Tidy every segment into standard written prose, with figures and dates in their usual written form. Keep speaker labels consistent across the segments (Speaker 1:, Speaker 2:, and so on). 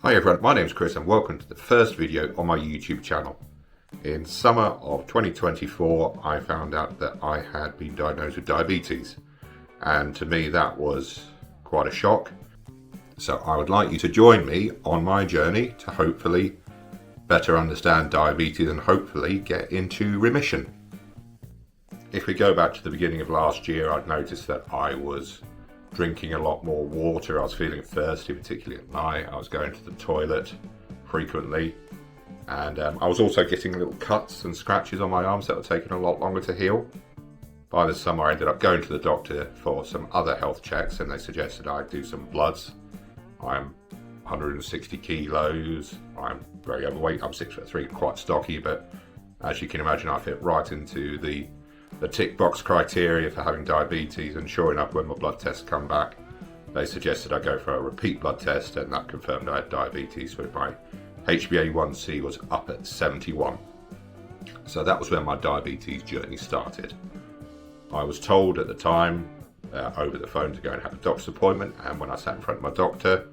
Speaker 1: Hi everyone, my name is Chris and welcome to the first video on my YouTube channel. In summer of 2024 I found out that I had been diagnosed with diabetes, and to me that was quite a shock. So I would like you to join me on my journey to hopefully better understand diabetes and hopefully get into remission. If we go back to the beginning of last year, I'd noticed that I was drinking a lot more water. I was feeling thirsty, particularly at night. I was going to the toilet frequently, and I was also getting little cuts and scratches on my arms that were taking a lot longer to heal. By the summer I ended up going to the doctor for some other health checks, and they suggested I do some bloods. I'm 160 kilos, I'm very overweight, I'm 6'3", quite stocky, but as you can imagine I fit right into the tick box criteria for having diabetes. And sure enough, when my blood tests come back, they suggested I go for a repeat blood test, and that confirmed I had diabetes, with my HbA1c was up at 71. So that was when my diabetes journey started. I was told at the time over the phone to go and have a doctor's appointment, and when I sat in front of my doctor,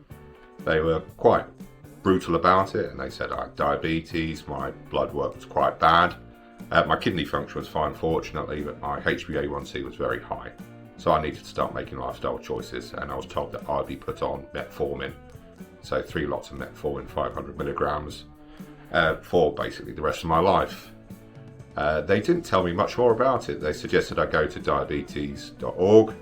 Speaker 1: they were quite brutal about it, and they said I had diabetes, my blood work was quite bad. My kidney function was fine, fortunately, but my HbA1c was very high. So I needed to start making lifestyle choices, and I was told that I'd be put on metformin. So 3 lots of metformin, 500 milligrams, for basically the rest of my life. They didn't tell me much more about it. They suggested I go to diabetes.org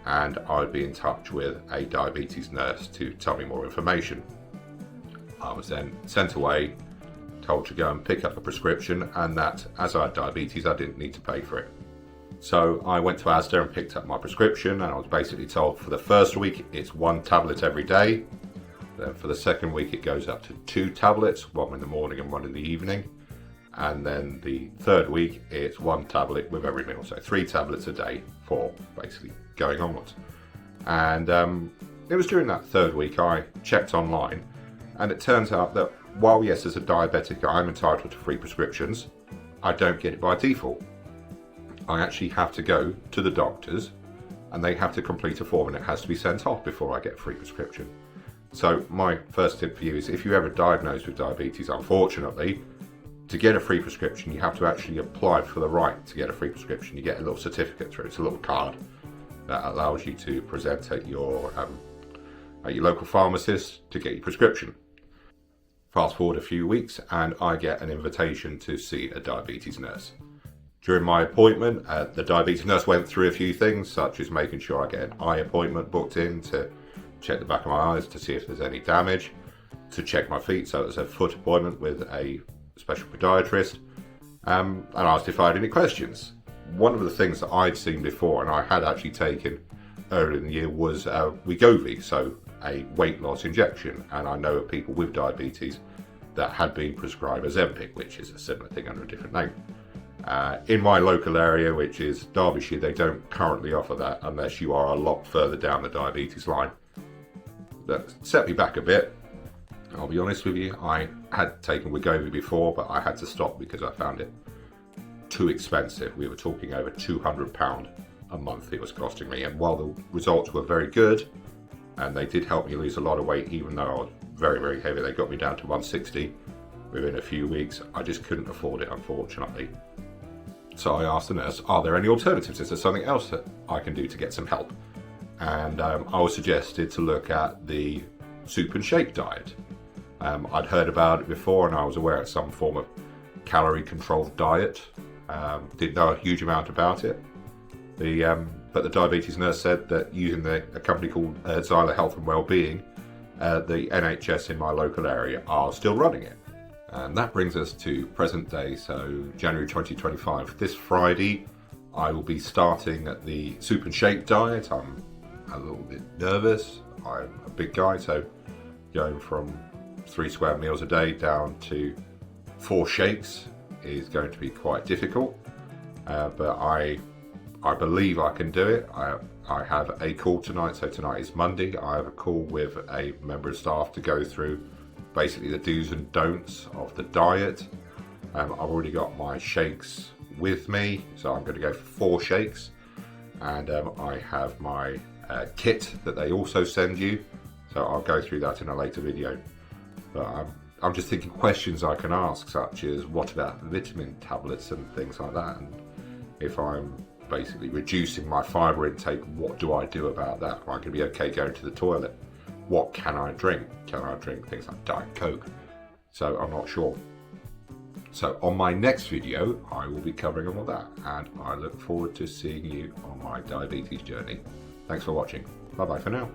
Speaker 1: and I'd be in touch with a diabetes nurse to tell me more information. I was then sent away, told to go and pick up a prescription, and that as I had diabetes I didn't need to pay for it. So I went to Asda and picked up my prescription, and I was basically told for the first week it's 1 tablet every day. Then for the second week it goes up to 2 tablets, 1 in the morning and 1 in the evening. And then the third week it's 1 tablet with every meal, so 3 tablets a day for basically going onwards. And it was during that third week I checked online, and it turns out that while yes, as a diabetic I'm entitled to free prescriptions, I don't get it by default. I actually have to go to the doctors and they have to complete a form, and it has to be sent off before I get a free prescription. So my first tip for you is, if you're ever diagnosed with diabetes, unfortunately, to get a free prescription you have to actually apply for the right to get a free prescription. You get a little certificate through, it's a little card that allows you to present at your local pharmacist to get your prescription. Fast forward a few weeks and I get an invitation to see a diabetes nurse. During my appointment, the diabetes nurse went through a few things, such as making sure I get an eye appointment booked in to check the back of my eyes to see if there's any damage, to check my feet, so it was a foot appointment with a special podiatrist, and asked if I had any questions. One of the things that I'd seen before and I had actually taken earlier in the year was Wegovy, so a weight loss injection, and I know of people with diabetes that had been prescribed Ozempic, which is a similar thing under a different name. In my local area, which is Derbyshire, they don't currently offer that unless you are a lot further down the diabetes line. That set me back a bit, I'll be honest with you. I had taken Wegovy before, but I had to stop because I found it too expensive. We were talking over £200 a month it was costing me, and while the results were very good and they did help me lose a lot of weight, even though I was very, very heavy, they got me down to 160 within a few weeks, I just couldn't afford it, unfortunately. So I asked the nurse, are there any alternatives? Is there something else that I can do to get some help? And I was suggested to look at the soup and shake diet. I'd heard about it before and I was aware it's some form of calorie controlled diet. Didn't know a huge amount about it. But the diabetes nurse said that using a company called Xyla Health and Wellbeing, the NHS in my local area are still running it. And that brings us to present day, so January 2025. This Friday I will be starting at the soup and shake diet. I'm a little bit nervous. I'm a big guy, so going from 3 square meals a day down to 4 shakes is going to be quite difficult. But I believe I can do it. I have a call tonight, so tonight is Monday. I have a call with a member of staff to go through basically the do's and don'ts of the diet. I've already got my shakes with me, so I'm going to go for 4 shakes, and I have my kit that they also send you, so I'll go through that in a later video. But I'm just thinking questions I can ask, such as what about vitamin tablets and things like that, and if I'm basically reducing my fibre intake, what do I do about that? Am I going to be okay going to the toilet? What can I drink? Can I drink things like Diet Coke? So I'm not sure. So on my next video, I will be covering all of that, and I look forward to seeing you on my diabetes journey. Thanks for watching. Bye bye for now.